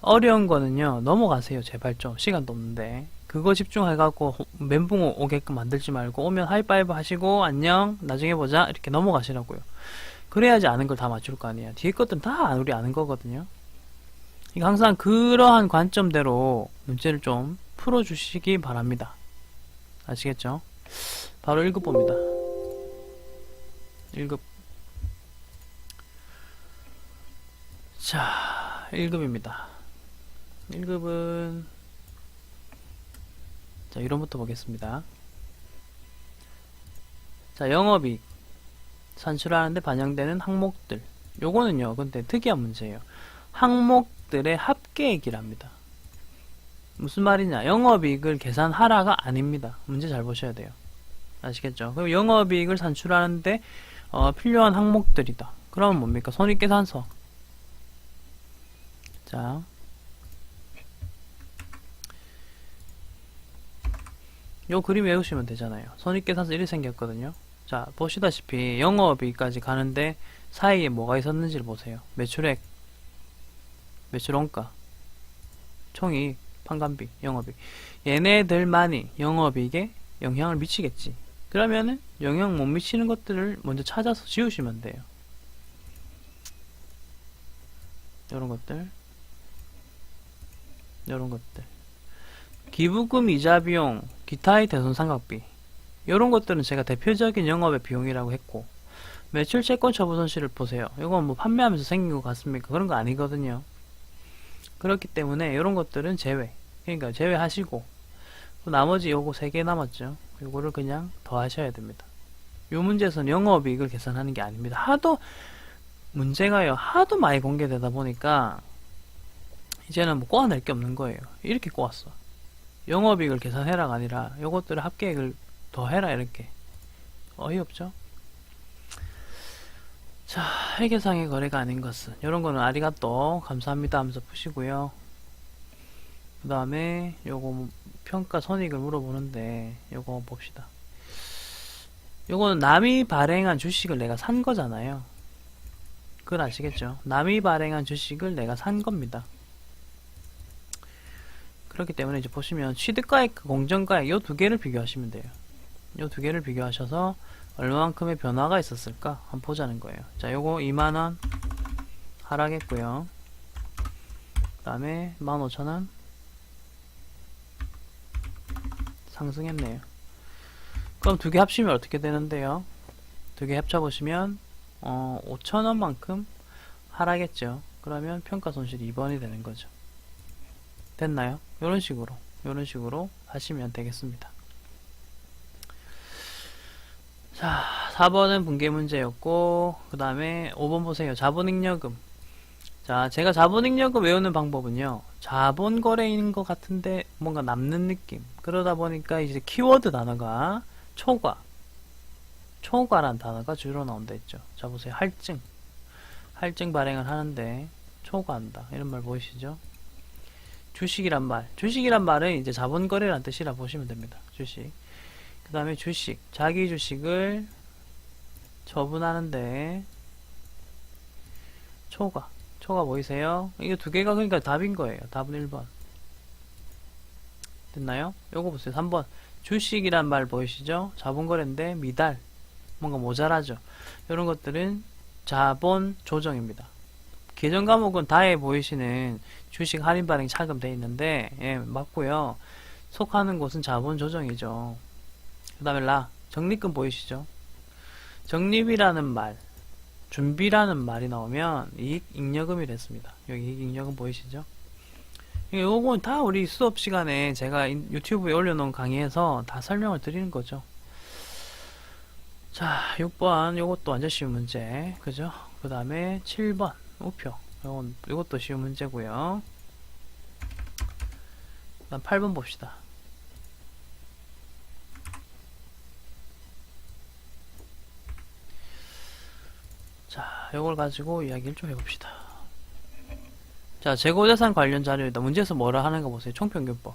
S1: 어려운 거는요 넘어가세요. 제발 좀 시간도 없는데 그거 집중해갖고 멘붕 오게끔 만들지 말고 오면 하이파이브 하시고 안녕 나중에 보자 이렇게 넘어가시라고요. 그래야지 아는 걸 다 맞출 거 아니에요. 뒤에 것들은 다 우리 아는 거거든요. 그러니까 항상 그러한 관점대로 문제를 좀 풀어주시기 바랍니다. 아시겠죠? 바로 1급 봅니다. 1급. 자, 1급입니다. 1급은 자, 이론부터 보겠습니다. 자, 영업이익 산출하는데 반영되는 항목들. 요거는요, 근데 특이한 문제예요. 항목들의 합계액이랍니다. 무슨 말이냐? 영업이익을 계산하라가 아닙니다. 문제 잘 보셔야 돼요. 아시겠죠? 그럼 영업이익을 산출하는데 필요한 항목들이다. 그러면 뭡니까? 손익계산서. 자, 요 그림 외우시면 되잖아요. 손익계산서 이렇게 생겼거든요. 자, 보시다시피 영업이익까지 가는데 사이에 뭐가 있었는지를 보세요. 매출액, 매출원가, 총이익, 판관비, 영업이익. 얘네들만이 영업이익에 영향을 미치겠지. 그러면은 영향 못 미치는 것들을 먼저 찾아서 지우시면 돼요. 요런 것들, 요런 것들. 기부금, 이자 비용, 기타의 대손상각비. 요런 것들은 제가 대표적인 영업의 비용이라고 했고, 매출 채권 처분 손실을 보세요. 이건 뭐 판매하면서 생긴 것 같습니까? 그런 거 아니거든요. 그렇기 때문에 이런 것들은 제외. 그러니까 제외하시고 나머지 요거 3개 남았죠. 요거를 그냥 더 하셔야 됩니다. 요 문제에서는 영업이익을 계산하는 게 아닙니다. 하도 문제가요. 하도 많이 공개되다 보니까 이제는 뭐 꼬아낼 게 없는 거예요. 이렇게 꼬았어. 영업이익을 계산해라가 아니라 요것들을 합계액을 더 해라 이렇게. 어이없죠? 자, 회계상의 거래가 아닌 것은 요런 거는 아리가또 감사합니다 하면서 푸시고요. 그 다음에 요거 평가 손익을 물어보는데 요거 봅시다. 요거는 남이 발행한 주식을 내가 산 거잖아요. 그걸 아시겠죠? 남이 발행한 주식을 내가 산 겁니다. 그렇기 때문에 이제 보시면 취득가액, 공정가액 요 두 개를 비교하시면 돼요. 요 두 개를 비교하셔서 얼마만큼의 변화가 있었을까 한번 보자는 거예요. 자, 요거 2만원 하락했고요. 그 다음에 15,000원 상승했네요. 그럼 두 개 합치면 어떻게 되는데요? 두 개 합쳐보시면 5,000원만큼 하락했죠. 그러면 평가 손실이 2번이 되는 거죠. 됐나요? 요런 식으로 하시면 되겠습니다. 자, 4번은 분계 문제였고, 그 다음에 5번 보세요. 자본잉여금. 자, 제가 자본잉여금 외우는 방법은요, 자본거래인 것 같은데 뭔가 남는 느낌. 그러다 보니까 이제 키워드 단어가 초과란 단어가 주로 나온다 했죠. 자, 보세요. 할증 발행을 하는데 초과한다. 이런 말 보이시죠? 주식이란 말은 이제 자본거래란 뜻이라 보시면 됩니다. 주식. 그 다음에 주식, 자기 주식을 처분하는데 초과 보이세요? 이게 두 개가 그러니까 답인 거예요. 답은 1번. 됐나요? 요거 보세요. 3번. 주식이란 말 보이시죠? 자본거래인데 미달, 뭔가 모자라죠. 이런 것들은 자본 조정입니다. 계정 과목은 다에 보이시는 주식 할인 발행 차금 돼 있는데 예, 맞고요. 속하는 곳은 자본 조정이죠. 그 다음에 적립금 보이시죠? 적립이라는 말, 준비라는 말이 나오면 이익잉여금이 됐습니다. 여기 이익잉여금 보이시죠? 요건 다 우리 수업 시간에 제가 유튜브에 올려놓은 강의에서 다 설명을 드리는 거죠. 자, 6번 요것도 완전 쉬운 문제 그죠? 그 다음에 7번 우표 요것도 쉬운 문제고요. 그 다음 8번 봅시다. 자, 요걸 가지고 이야기를 좀 해봅시다. 자, 재고자산 관련 자료에다 문제에서 뭐라 하는가 보세요. 총평균법.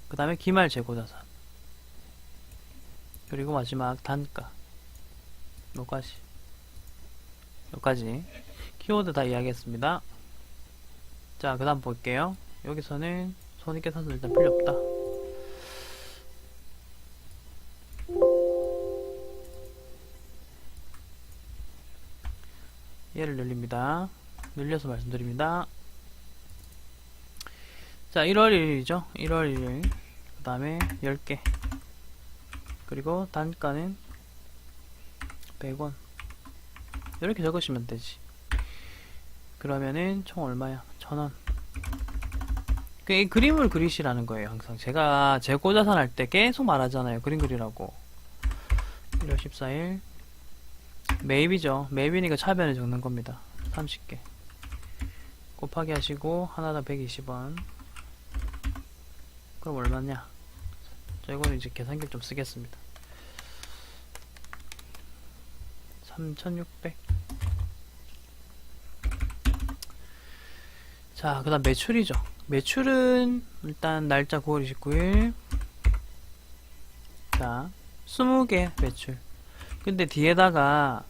S1: 그 다음에 기말 재고자산. 그리고 마지막 단가. 요까지. 키워드 다 이야기했습니다. 자, 그 다음 볼게요. 여기서는 손익계산서 일단 필요 없다. 얘를 늘립니다. 늘려서 말씀드립니다. 자, 1월 1일이죠. 1월 1일. 그 다음에 10개. 그리고 단가는 100원. 이렇게 적으시면 되지. 그러면은 총 얼마야? 1000원. 이 그림을 그리시라는 거예요. 항상 제가 재고자산 할 때 계속 말하잖아요. 그림 그리라고. 1월 14일 매입이죠. 매입이니까 차변을 적는 겁니다. 30개 곱하기 하시고 하나당 120원. 그럼 얼마냐? 자, 이거는 이제 계산기를 좀 쓰겠습니다. 3600. 자, 그 다음 매출이죠. 매출은 일단 날짜 9월 29일. 자, 20개 매출. 근데 뒤에다가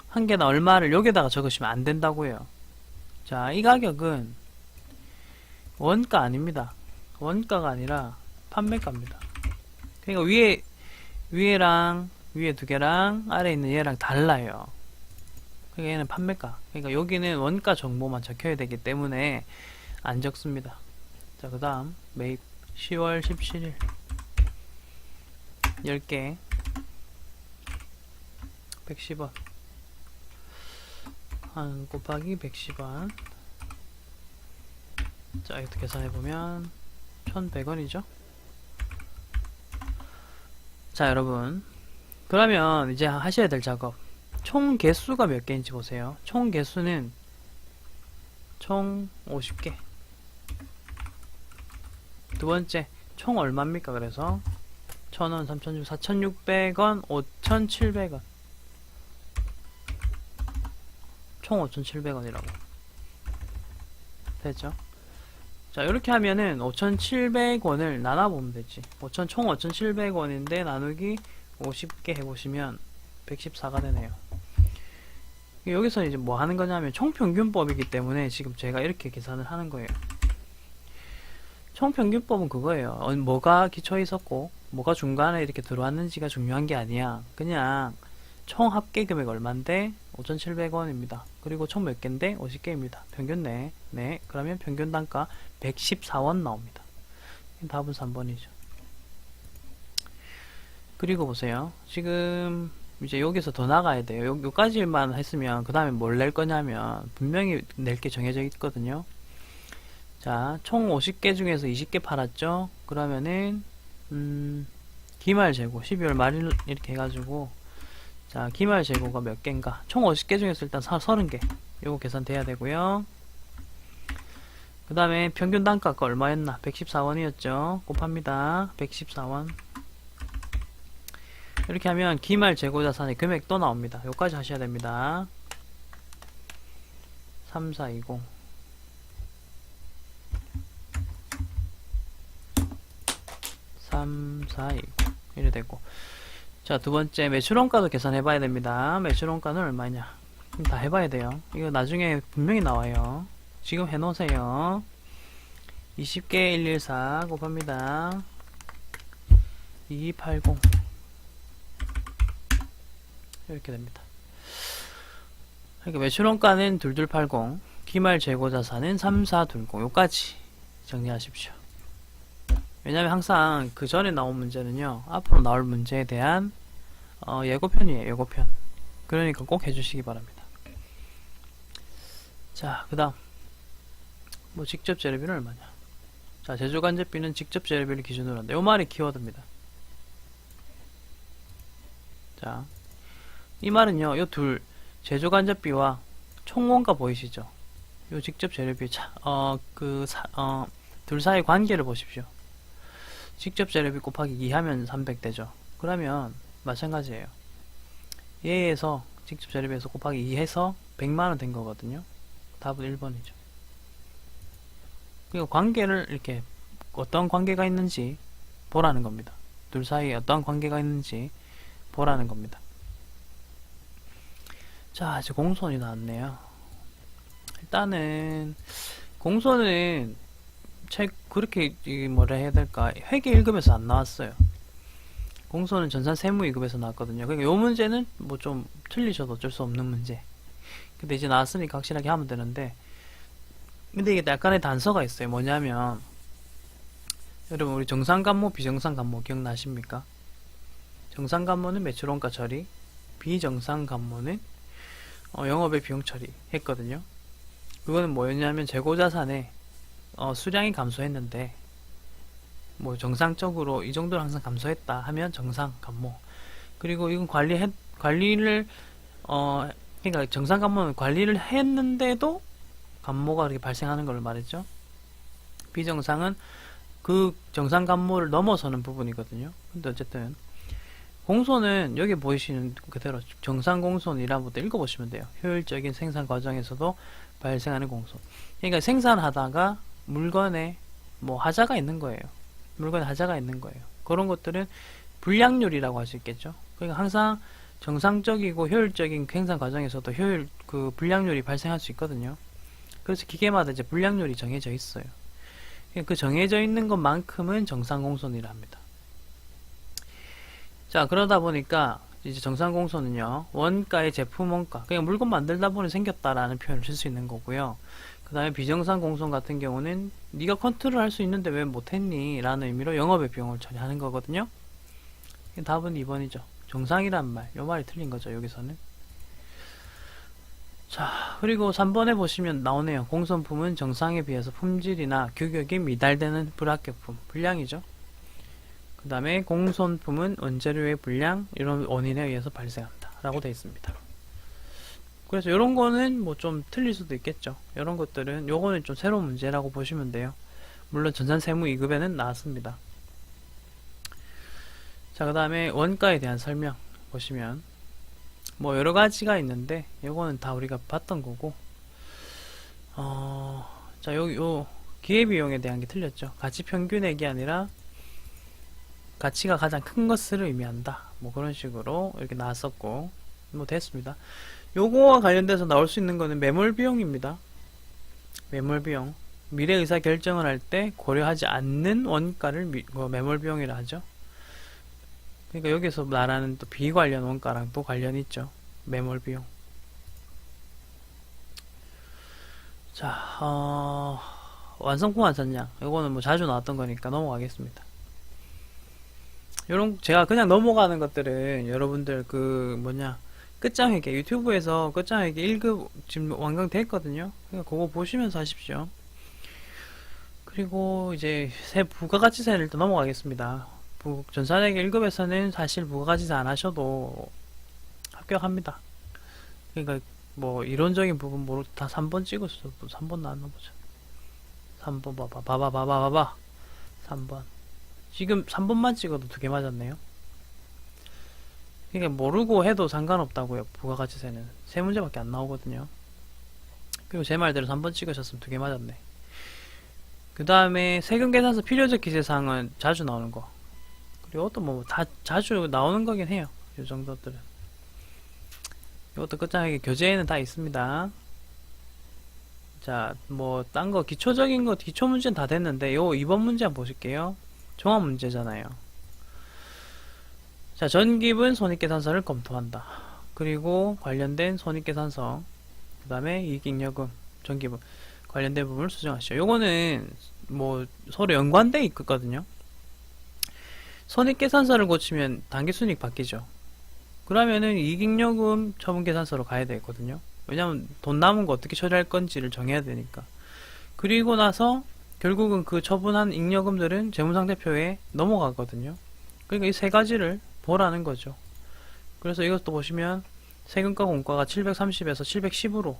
S1: 한 개당 얼마를 여기다가 적으시면 안 된다고요. 자, 이 가격은 원가 아닙니다. 원가가 아니라 판매가입니다. 그러니까 위에 두 개랑 아래에 있는 얘랑 달라요. 그러니까 얘는 판매가. 그러니까 여기는 원가 정보만 적혀야 되기 때문에 안 적습니다. 자, 그 다음 매입 10월 17일 10개 110원 한 곱하기 110원. 자, 이것도 계산해보면 1100원이죠. 자, 여러분, 그러면 이제 하셔야 될 작업, 총 개수가 몇 개인지 보세요. 총 개수는 총 50개. 두 번째, 총 얼마입니까? 그래서 1000원, 3600, 4600원, 5700원. 총 5700원이라고 됐죠? 자, 이렇게 하면은 5700원을 나눠보면 되지. 총 5700원인데 나누기 50개 해보시면 114가 되네요. 여기서 이제 뭐 하는 거냐면 총평균법이기 때문에 지금 제가 이렇게 계산을 하는 거예요. 총평균법은 그거예요. 뭐가 기초에 있었고 뭐가 중간에 이렇게 들어왔는지가 중요한 게 아니야. 그냥 총 합계 금액 얼마인데 5,700원입니다. 그리고 총 몇 개인데 50개입니다. 평균 네. 네. 그러면 평균 단가 114원 나옵니다. 답은 3번이죠. 그리고 보세요. 지금 이제 여기서 더 나가야 돼요. 요까지만 했으면 그 다음에 뭘 낼 거냐면 분명히 낼 게 정해져 있거든요. 자, 총 50개 중에서 20개 팔았죠. 그러면은 기말 재고 12월 말일 이렇게 해가지고, 자, 기말 재고가 몇 개인가? 총 50개 중에서 일단 30개. 요거 계산돼야 되고요. 그 다음에 평균 단가가 얼마였나? 114원이었죠. 곱합니다. 114원. 이렇게 하면 기말 재고자산의 금액 또 나옵니다. 요까지 하셔야 됩니다. 3420 3420 이래 되고, 자, 두 번째 매출원가도 계산해 봐야 됩니다. 매출원가는 얼마냐? 다 해봐야 돼요. 이거 나중에 분명히 나와요. 지금 해놓으세요. 20개 114 곱합니다. 2280 이렇게 됩니다. 그러니까 매출원가는 2280, 기말 재고자산은 3420. 요까지 정리하십시오. 왜냐면 항상 그 전에 나온 문제는요, 앞으로 나올 문제에 대한 예고편이에요. 예고편. 그러니까 꼭 해주시기 바랍니다. 자, 그 다음 뭐 직접 재료비는 얼마냐? 자, 제조간접비는 직접 재료비를 기준으로 한다. 요 말이 키워드입니다. 자, 이 말은요, 요 둘, 제조간접비와 총원가 보이시죠? 요 직접 재료비, 둘 사이 관계를 보십시오. 직접 재료비 곱하기 2 하면 300 되죠. 그러면, 마찬가지예요. 얘에서, 직접 재료비에서 곱하기 2 해서 100만원 된 거거든요. 답은 1번이죠. 그리고 관계를 이렇게, 어떤 관계가 있는지 보라는 겁니다. 둘 사이에 어떠한 관계가 있는지 보라는 겁니다. 자, 이제 공손이 나왔네요. 일단은 공손은 그렇게 뭐라 해야 될까, 회계 1급에서 안 나왔어요. 공손은 전산 세무 2급에서 나왔거든요. 그러니까 요 문제는 뭐 좀 틀리셔도 어쩔 수 없는 문제. 근데 이제 나왔으니까 확실하게 하면 되는데, 근데 이게 약간의 단서가 있어요. 뭐냐면, 여러분 우리 정상간모, 비정상간모 기억나십니까? 정상간모는 매출원가 처리, 비정상간모는 영업의 비용 처리 했거든요. 그거는 뭐였냐면 재고자산의 수량이 감소했는데 뭐 정상적으로 이 정도는 항상 감소했다 하면 정상간모. 그리고 이건 관리를 그러니까 정상간모는 관리를 했는데도 간모가 그렇게 발생하는 걸 말했죠. 비정상은 그 정상간모를 넘어서는 부분이거든요. 근데 어쨌든 공손은 여기 보이시는 그대로 정상공손이라부터 읽어보시면 돼요. 효율적인 생산 과정에서도 발생하는 공손. 그러니까 생산하다가 물건에 뭐 하자가 있는 거예요. 물건에 하자가 있는 거예요. 그런 것들은 불량률이라고 할 수 있겠죠. 그러니까 항상 정상적이고 효율적인 생산 과정에서도 불량률이 발생할 수 있거든요. 그래서 기계마다 이제 불량률이 정해져 있어요. 그 정해져 있는 것만큼은 정상공손이라 합니다. 자, 그러다 보니까 이제 정상공손은요, 원가의 제품 원가, 그냥 물건 만들다 보니 생겼다라는 표현을 쓸 수 있는 거고요. 그 다음에 비정상공손 같은 경우는 네가 컨트롤 할 수 있는데 왜 못했니? 라는 의미로 영업의 비용을 처리하는 거거든요. 답은 2번이죠. 정상이란 말, 요 말이 틀린 거죠, 여기서는. 자, 그리고 3번에 보시면 나오네요. 공손품은 정상에 비해서 품질이나 규격이 미달되는 불합격품, 불량이죠. 그 다음에 공손품은 원재료의 불량, 이런 원인에 의해서 발생한다 라고 되어 있습니다. 그래서 이런 거는 뭐 좀 틀릴 수도 있겠죠. 이런 것들은, 요거는 좀 새로운 문제라고 보시면 돼요. 물론 전산세무 2급에는 나왔습니다. 자, 그 다음에 원가에 대한 설명 보시면 뭐 여러 가지가 있는데 요거는 다 우리가 봤던 거고, 자, 요 기회비용에 대한 게 틀렸죠. 가치 평균액이 아니라 가치가 가장 큰 것을 의미한다. 뭐 그런 식으로 이렇게 나왔었고, 뭐 됐습니다. 요거와 관련돼서 나올 수 있는 거는 매몰비용입니다. 매몰비용. 미래 의사 결정을 할 때 고려하지 않는 원가를 매몰비용이라 하죠. 그러니까 여기서 말하는 또 비관련 원가랑 또 관련이 있죠. 매몰비용. 자, 완성품 완산량. 이거는 뭐 자주 나왔던 거니까 넘어가겠습니다. 제가 그냥 넘어가는 것들은 여러분들 끝장회계, 유튜브에서 끝장회계 1급 지금 완성됐거든요. 그러니까 그거 보시면서 하십시오. 그리고 이제 부가가치세를 또 넘어가겠습니다. 전산회계 1급에서는 사실 부가가치세 안 하셔도 합격합니다. 그러니까 뭐 이론적인 부분 다 3번 찍었어. 또 3번 나왔나 보자. 3번 봐봐. 3번. 지금 3번만 찍어도 2개 맞았네요. 그러니까 모르고 해도 상관없다고요. 부가가치세는 3문제밖에 안 나오거든요. 그리고 제 말대로 3번 찍으셨으면 2개 맞았네. 그 다음에 세금계산서 필요적 기재사항은 자주 나오는 거. 그리고 또 뭐 다 자주 나오는 거긴 해요. 이 정도들은. 이것도 끝장하게 교재에는 다 있습니다. 자, 뭐 딴 거 기초적인 거 기초 문제는 다 됐는데 요 2번 문제 한번 보실게요. 종합 문제잖아요. 자, 전기분 손익계산서를 검토한다. 그리고 관련된 손익계산서, 그 다음에 이익잉여금, 전기분 관련된 부분을 수정하시죠. 요거는 뭐 서로 연관돼 있거든요. 손익계산서를 고치면 단기순이익 바뀌죠. 그러면은 이익잉여금 처분계산서로 가야 되거든요. 왜냐면 돈 남은 거 어떻게 처리할 건지를 정해야 되니까. 그리고 나서 결국은 그 처분한 잉여금들은 재무상태표에 넘어가거든요. 그러니까 이 세 가지를 보라는 거죠. 그래서 이것도 보시면 세금과 공과가 730에서 710으로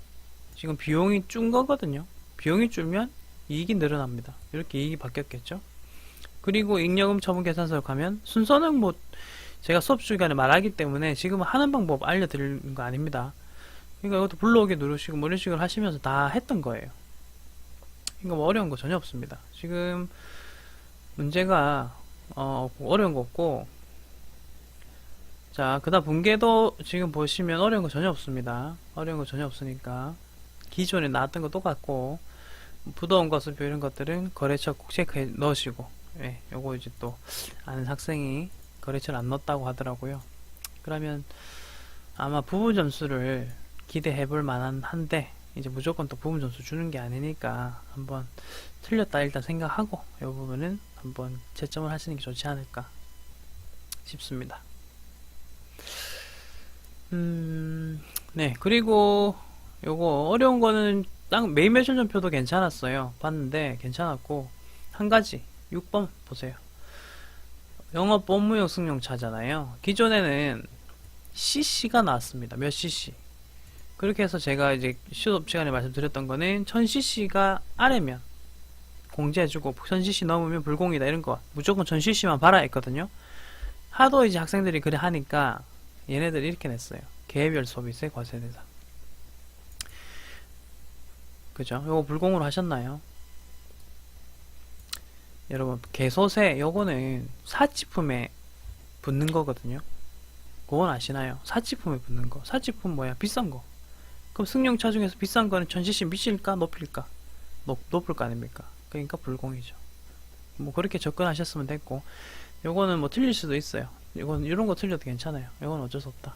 S1: 지금 비용이 준 거거든요. 비용이 줄면 이익이 늘어납니다. 이렇게 이익이 바뀌었겠죠. 그리고 잉여금 처분 계산서를 가면 순서는 뭐 제가 수업 시간에 말하기 때문에 지금 하는 방법 알려드리는 거 아닙니다. 그러니까 이것도 불러오기 누르시고 뭐 이런 식으로 하시면서 다 했던 거예요. 그러니까 뭐 어려운 거 전혀 없습니다. 지금 문제가 어려운 거 없고, 자, 그다음 분계도 지금 보시면 어려운 거 전혀 없습니다. 어려운 거 전혀 없으니까 기존에 나왔던 거 똑같고, 부도원 거수표 이런 것들은 거래처 꼭 체크해 넣으시고, 예, 요거 이제 또 아는 학생이 거래처를 안 넣었다고 하더라고요. 그러면 아마 부분 점수를 기대해 볼 만한 한데, 이제 무조건 또 부분 점수 주는 게 아니니까 한번 틀렸다 일단 생각하고 이 부분은 한번 채점을 하시는 게 좋지 않을까 싶습니다. 네, 그리고 요거 어려운 거는 딱 메인 매출점표도 괜찮았어요. 봤는데 괜찮았고, 한 가지 6번 보세요. 영업 업무용 승용차잖아요. 기존에는 cc가 나왔습니다. 몇 cc. 그렇게 해서 제가 이제 수업 시간에 말씀드렸던 거는 1000cc가 아래면 공지해주고 1000cc 넘으면 불공이다 이런 거 무조건 1000cc만 봐라 했거든요. 하도 이제 학생들이 그래 하니까 얘네들이 이렇게 냈어요. 계획별 소비세 과세 대상. 그죠? 요거 불공으로 하셨나요? 여러분, 개소세 요거는 사치품에 붙는 거거든요. 그건 아시나요? 사치품에 붙는 거. 사치품 뭐야? 비싼 거. 그럼 승용차 중에서 비싼 거는 1000cc 미칠까? 높일까? 높을 거 아닙니까? 그러니까 불공이죠. 뭐 그렇게 접근하셨으면 됐고, 요거는 뭐 틀릴 수도 있어요. 이건 이런 거 틀려도 괜찮아요. 이건 어쩔 수 없다.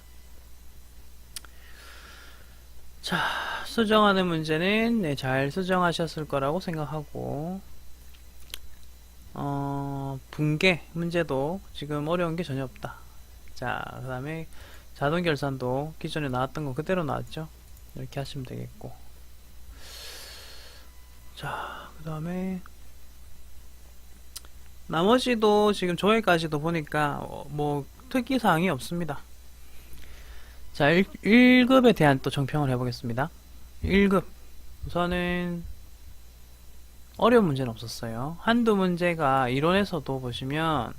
S1: 자, 수정하는 문제는 네, 잘 수정하셨을 거라고 생각하고, 분계 문제도 지금 어려운 게 전혀 없다. 자, 그 다음에 자동 결산도 기존에 나왔던 거 그대로 나왔죠. 이렇게 하시면 되겠고, 자, 그 다음에 나머지도 지금 조회까지도 보니까 뭐 특이사항이 없습니다. 자, 1급에 대한 또 정평을 해보겠습니다. 1급 우선은 어려운 문제는 없었어요. 한두 문제가 이론에서도 보시면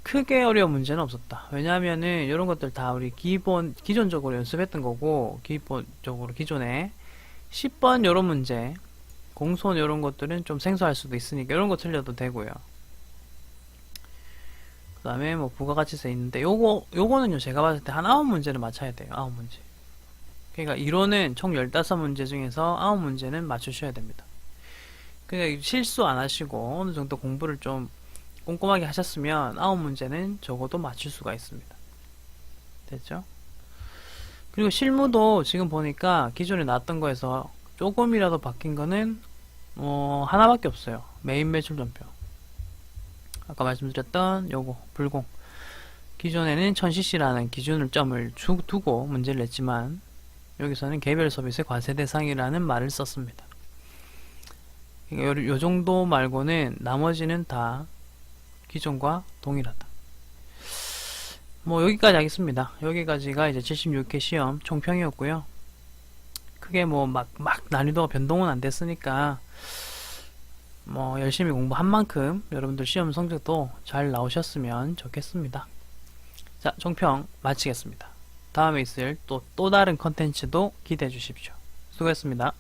S1: 크게 어려운 문제는 없었다. 왜냐하면은 이런 것들 다 우리 기존적으로 연습했던 거고, 기본적으로 기존에 10번 요런 문제, 공손 요런 것들은 좀 생소할 수도 있으니까 이런 거 틀려도 되고요. 그 다음에 뭐 부가가치세 있는데 요거는요 제가 봤을 때 한 9문제를 맞춰야 돼요. 9문제. 그러니까 이론은 총 15문제 중에서 9문제는 맞추셔야 됩니다. 그러니까 실수 안 하시고 어느 정도 공부를 좀 꼼꼼하게 하셨으면 9문제는 적어도 맞출 수가 있습니다. 됐죠? 그리고 실무도 지금 보니까 기존에 나왔던 거에서 조금이라도 바뀐 거는 하나밖에 없어요. 메인 매출점표. 아까 말씀드렸던 요거 불공. 기존에는 1000cc라는 기준을 점을 두고 문제를 냈지만 여기서는 개별 서비스 과세 대상이라는 말을 썼습니다. 요 정도 말고는 나머지는 다 기존과 동일하다. 뭐 여기까지 하겠습니다. 여기까지가 이제 76회 시험 총평이었고요. 크게 뭐 막 난이도가 변동은 안 됐으니까 뭐 열심히 공부한 만큼 여러분들 시험 성적도 잘 나오셨으면 좋겠습니다. 자, 총평 마치겠습니다. 다음에 있을 또 다른 컨텐츠도 기대해 주십시오. 수고했습니다.